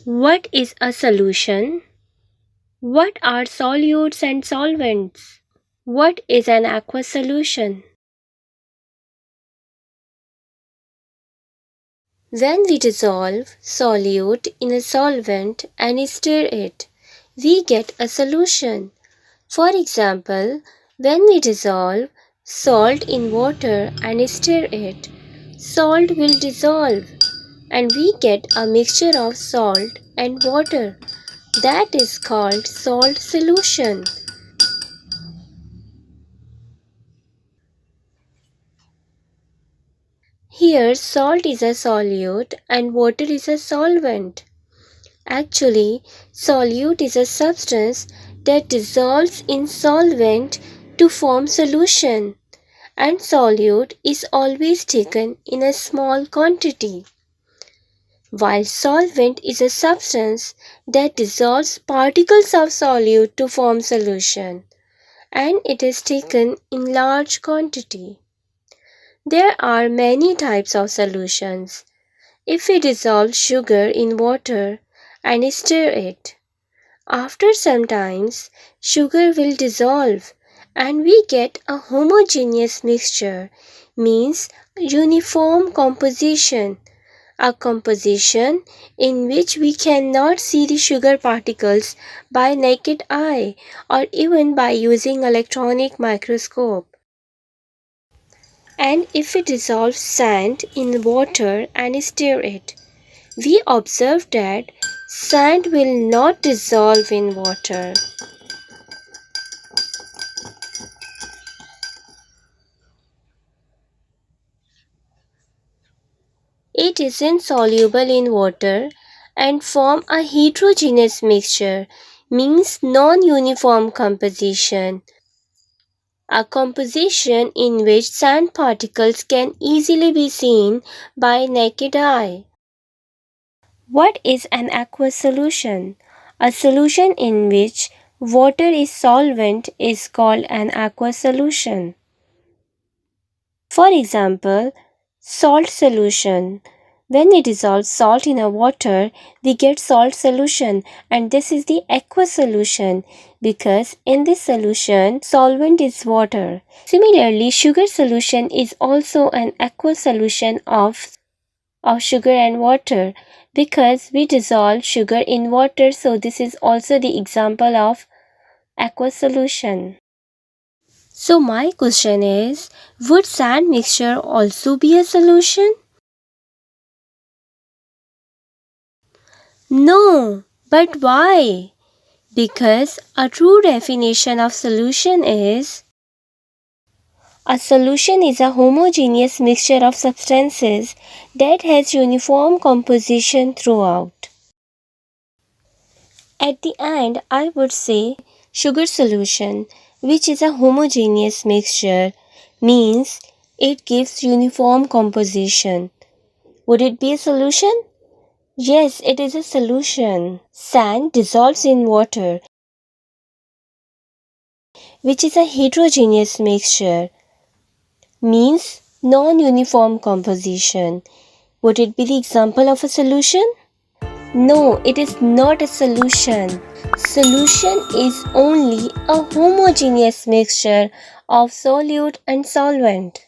What is a solution? What are solutes and solvents? What is an aqueous solution? When we dissolve solute in a solvent and stir it, we get a solution. For example, when we dissolve salt in water and stir it, salt will dissolve and we get a mixture of salt and water. That is called salt solution. Here, salt is a solute and water is a solvent. Actually, solute is a substance that dissolves in solvent to form solution, and solute is always taken in a small quantity, while solvent is a substance that dissolves particles of solute to form solution, and it is taken in large quantity. There are many types of solutions. If we dissolve sugar in water and stir it, after some time sugar will dissolve and we get a homogeneous mixture, means uniform composition, a composition in which we cannot see the sugar particles by naked eye or even by using electronic microscope. And if we dissolve sand in water and stir it, we observe that sand will not dissolve in water. It is insoluble in water and form a heterogeneous mixture, means non-uniform composition, a composition in which sand particles can easily be seen by naked eye. What is an aqueous solution? A solution in which water is solvent is called an aqueous solution. For example, salt solution. When we dissolve salt in a water, we get salt solution, and this is the aqueous solution because in this solution, solvent is water. Similarly, sugar solution is also an aqueous solution of sugar and water because we dissolve sugar in water, so this is also the example of aqueous solution. So my question is, would sand mixture also be a solution? No, but why? Because a true definition of solution is a solution is a homogeneous mixture of substances that has uniform composition throughout. At the end, I would say sugar solution, which is a homogeneous mixture, means it gives uniform composition. Would it be a solution? Yes, it is a solution. Sand dissolves in water, which is a heterogeneous mixture, means non-uniform composition. Would it be the example of a solution? No, it is not a solution. Solution is only a homogeneous mixture of solute and solvent.